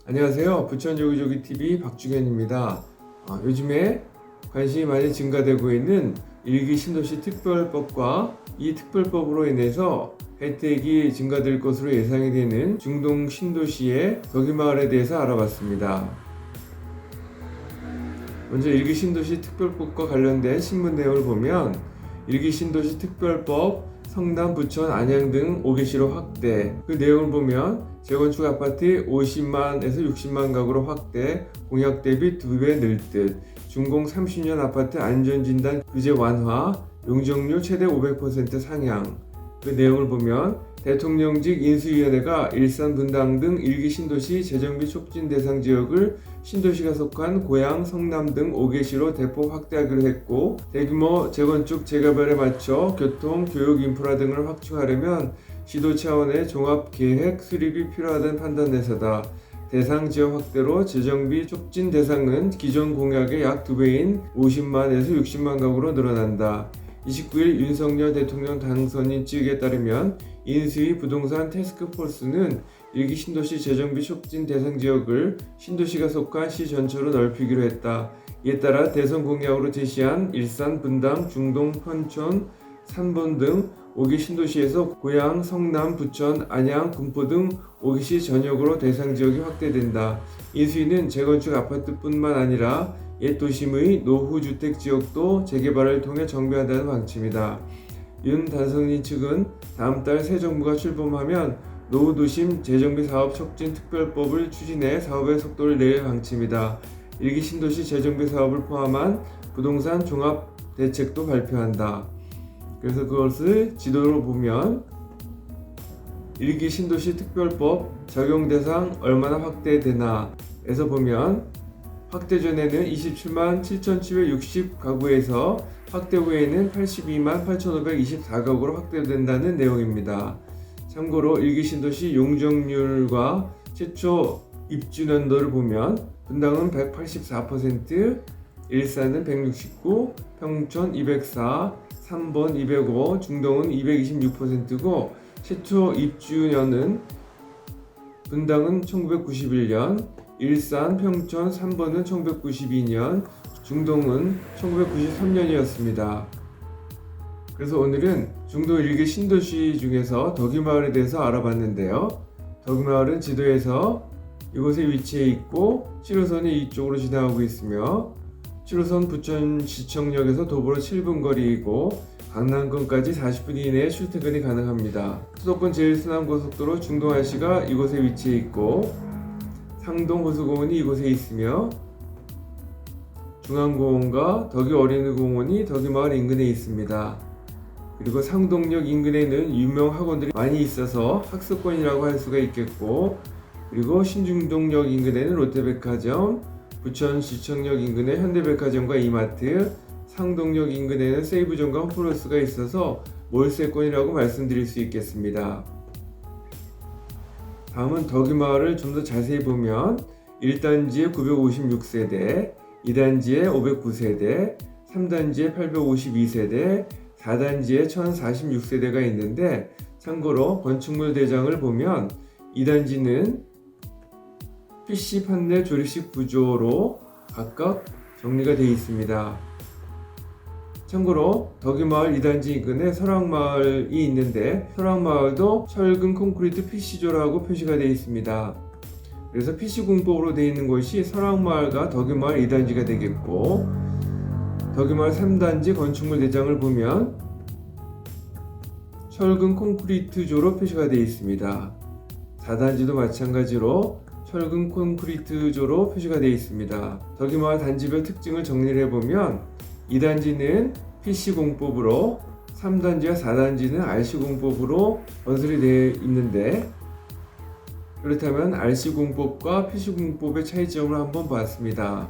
안녕하세요. 부천조기조기TV 박주현입니다. 요즘에 관심이 많이 증가되고 있는 일기 신도시 특별법과 이 특별법으로 인해서 혜택이 증가될 것으로 예상이 되는 중동 신도시의 덕이마을에 대해서 알아봤습니다. 먼저 일기 신도시 특별법과 관련된 신문 내용을 보면 일기 신도시 특별법 성남, 부천, 안양 등 5개시로 확대. 그 내용을 보면 재건축 아파트 50만에서 60만 가구로 확대, 공약 대비 2배 늘 듯, 준공 30년 아파트 안전진단 규제 완화, 용적률 최대 500% 상향. 그 내용을 보면 대통령직 인수위원회가 일산, 분당 등 일기 신도시 재정비 촉진 대상 지역을 신도시가 속한 고양, 성남 등 5개시로 대폭 확대하기로 했고, 대규모 재건축 재개발에 맞춰 교통, 교육 인프라 등을 확충하려면 시도 차원의 종합계획 수립이 필요하다는 판단에서다. 대상 지역 확대로 재정비 촉진 대상은 기존 공약의 약 2배인 50만에서 60만 가구로 늘어난다. 29일 윤석열 대통령 당선인 측에 따르면 인수위 부동산 태스크포스는 일기 신도시 재정비 촉진 대상 지역을 신도시가 속한 시 전체로 넓히기로 했다. 이에 따라 대선 공약으로 제시한 일산, 분당, 중동, 현촌, 산본 등 5개 신도시에서 고양, 성남, 부천, 안양, 군포 등 5개시 전역으로 대상 지역이 확대된다. 인수위는 재건축 아파트뿐만 아니라 옛 도심의 노후주택 지역도 재개발을 통해 정비한다는 방침이다. 윤 당선인 측은 다음 달 새 정부가 출범하면 노후도심 재정비 사업 촉진 특별법을 추진해 사업의 속도를 낼 방침이다. 일기 신도시 재정비 사업을 포함한 부동산 종합 대책도 발표한다. 그래서 그것을 지도로 보면 일기 신도시 특별법 적용 대상 얼마나 확대되나 에서 보면 확대 전에는 27만 7,760 가구에서 확대 후에는 82만 8,524가구로 확대된다는 내용입니다. 참고로 일기 신도시 용적률과 최초 입주 연도를 보면 분당은 184%, 일산은 169, 평촌 204, 3번 205, 중동은 226%고 최초 입주년은 분당은 1991년, 일산, 평촌, 3번은 1992년, 중동은 1993년이었습니다. 그래서 오늘은 중동 일개 신도시 중에서 덕이마을에 대해서 알아봤는데요. 덕이마을은 지도에서 이곳에 위치해 있고 7호선이 이쪽으로 지나가고 있으며 7호선 부천시청역에서 도보로 7분 거리이고 강남권까지 40분 이내에 출퇴근이 가능합니다. 수도권 제1순환고속도로 중동 IC가 이곳에 위치해 있고 상동호수공원이 이곳에 있으며 중앙공원과 덕이어린이공원이 덕이마을 인근에 있습니다. 그리고 상동역 인근에는 유명 학원들이 많이 있어서 학습권이라고 할 수가 있겠고, 그리고 신중동역 인근에는 롯데백화점, 부천시청역 인근에 현대백화점과 이마트, 상동역 인근에는 세이브존과 홈플러스가 있어서 몰세권이라고 말씀드릴 수 있겠습니다. 다음은 덕이마을을 좀 더 자세히 보면 1단지에 956세대, 2단지에 509세대, 3단지에 852세대, 4단지에 1046세대가 있는데, 참고로 건축물 대장을 보면 2단지는 PC 판넬 조립식 구조로 각각 정리가 되어 있습니다. 참고로 덕이마을 2단지 인근에 설악마을이 있는데 설악마을도 철근 콘크리트 PC조라고 표시가 되어 있습니다. 그래서 PC공법으로 되어 있는 곳이 설악마을과 덕이마을 2단지가 되겠고, 덕이마을 3단지 건축물 대장을 보면 철근 콘크리트조로 표시가 되어 있습니다. 4단지도 마찬가지로 철근 콘크리트조로 표시가 되어 있습니다. 덕이마을 단지별 특징을 정리를 해보면 2단지는 PC공법으로, 3단지와 4단지는 RC공법으로 건설이 되어 있는데, 그렇다면 RC공법과 PC공법의 차이점을 한번 봤습니다.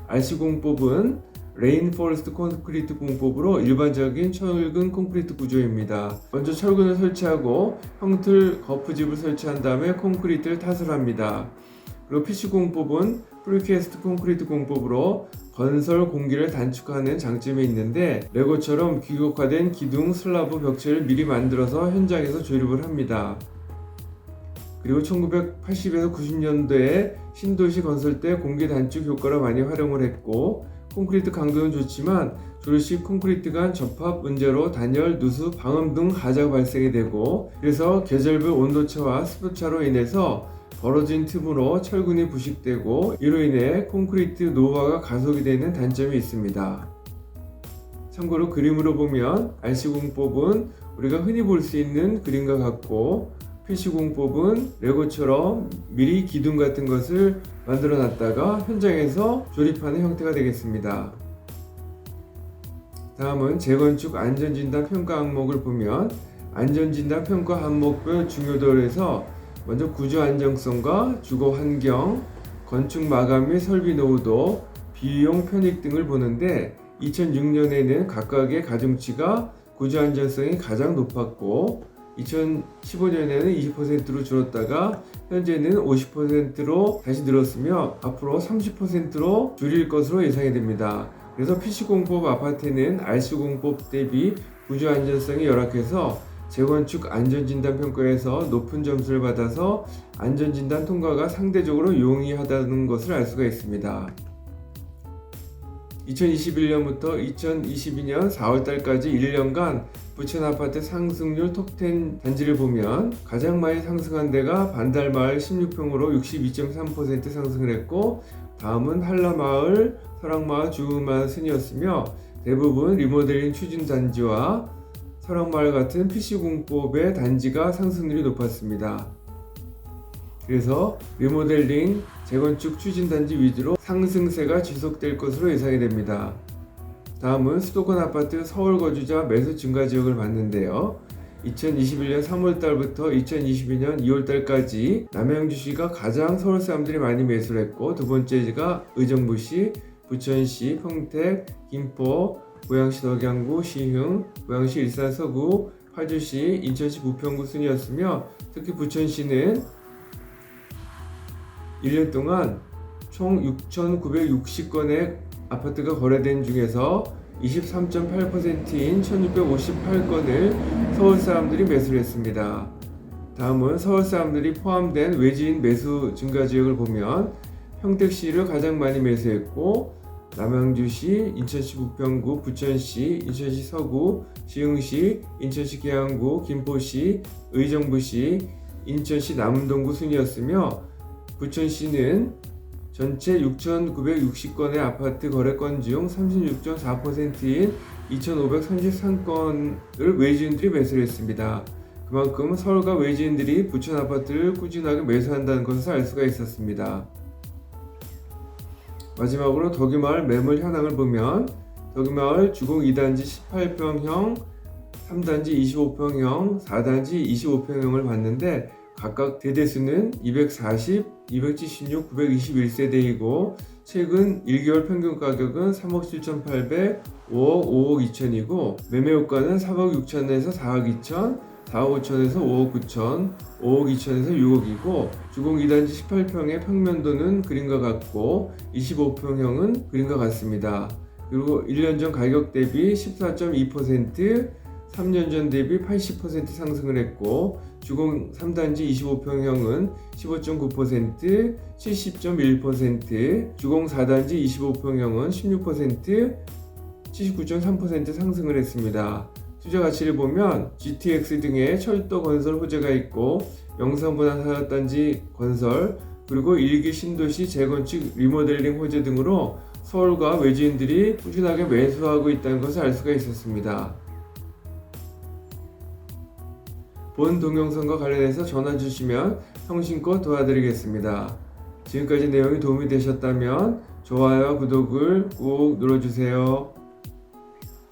RC공법은 레인포레스트 콘크리트 공법으로 일반적인 철근 콘크리트 구조입니다. 먼저 철근을 설치하고 형틀 거푸집을 설치한 다음에 콘크리트를 타설 합니다. 그리고 PC공법은 프리캐스트 콘크리트 공법으로 건설 공기를 단축하는 장점이 있는데, 레고처럼 규격화된 기둥, 슬라브, 벽체를 미리 만들어서 현장에서 조립을 합니다. 그리고 1980에서 90년대에 신도시 건설 때 공기 단축 효과로 많이 활용을 했고, 콘크리트 강도는 좋지만 조립식 콘크리트 간 접합 문제로 단열, 누수, 방음 등 하자가 발생이 되고, 그래서 계절별 온도차와 습도차로 인해서 벌어진 틈으로 철근이 부식되고, 이로 인해 콘크리트 노후화가 가속이 되는 단점이 있습니다. 참고로 그림으로 보면 RC공법은 우리가 흔히 볼 수 있는 그림과 같고, PC공법은 레고처럼 미리 기둥 같은 것을 만들어 놨다가 현장에서 조립하는 형태가 되겠습니다. 다음은 재건축 안전진단 평가 항목을 보면, 안전진단 평가 항목별 중요도를 해서 먼저 구조 안정성과 주거 환경, 건축 마감 및 설비 노후도, 비용 편익 등을 보는데, 2006년에는 각각의 가중치가 구조 안전성이 가장 높았고, 2015년에는 20%로 줄었다가 현재는 50%로 다시 늘었으며 앞으로 30%로 줄일 것으로 예상이 됩니다. 그래서 PC공법 아파트는 RC공법 대비 구조 안전성이 열악해서 재건축 안전진단 평가에서 높은 점수를 받아서 안전진단 통과가 상대적으로 용이하다는 것을 알 수가 있습니다. 2021년부터 2022년 4월달까지 1년간 부천 아파트 상승률 톱10 단지를 보면 가장 많이 상승한 데가 반달마을 16평으로 62.3% 상승을 했고, 다음은 한라마을, 설악마을, 주음마을 순이었으며 대부분 리모델링 추진 단지와 설악마을 같은 PC공법의 단지가 상승률이 높았습니다. 그래서 리모델링, 재건축 추진 단지 위주로 상승세가 지속될 것으로 예상이 됩니다. 다음은 수도권 아파트 서울 거주자 매수 증가 지역을 봤는데요. 2021년 3월달부터 2022년 2월달까지 남양주시가 가장 서울 사람들이 많이 매수를 했고, 두 번째가 의정부시, 부천시, 평택, 김포, 고양시 덕양구, 시흥, 고양시 일산 서구, 파주시, 인천시 부평구 순이었으며, 특히 부천시는 1년 동안 총 6,960건의 아파트가 거래된 중에서 23.8%인 1,658건을 서울 사람들이 매수를 했습니다. 다음은 서울 사람들이 포함된 외지인 매수 증가 지역을 보면 평택시를 가장 많이 매수했고, 남양주시, 인천시 부평구, 부천시, 인천시 서구, 시흥시, 인천시 계양구, 김포시, 의정부시, 인천시 남운동구 순이었으며, 부천시는 전체 6,960건의 아파트 거래건 중 36.4%인 2,533건을 외지인들이 매수를 했습니다. 그만큼 서울과 외지인들이 부천 아파트를 꾸준하게 매수한다는 것을 알 수가 있었습니다. 마지막으로 덕유마을 매물 현황을 보면, 덕유마을 주공 2단지 18평형, 3단지 25평형, 4단지 25평형을 봤는데 각각 대대수는 240, 276, 921세대이고 최근 1개월 평균 가격은 3억 7,800, 5억, 5억 2천이고 매매효과는 3억 6천에서 4억 2천, 4억 5천에서 5억 9천, 5억 2천에서 6억이고 주공 2단지 18평의 평면도는 그림과 같고 25평형은 그림과 같습니다. 그리고 1년 전 가격 대비 14.2%, 3년 전 대비 80% 상승을 했고 주공 3단지 25평형은 15.9%, 70.1%, 주공 4단지 25평형은 16%, 79.3% 상승을 했습니다. 투자 가치를 보면 GTX 등의 철도 건설 호재가 있고 명산분할 산업단지 건설, 그리고 일기 신도시 재건축 리모델링 호재 등으로 서울과 외지인들이 꾸준하게 매수하고 있다는 것을 알 수가 있었습니다. 본 동영상과 관련해서 전화 주시면 성심껏 도와드리겠습니다. 지금까지 내용이 도움이 되셨다면 좋아요와 구독을 꼭 눌러주세요.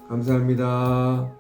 감사합니다.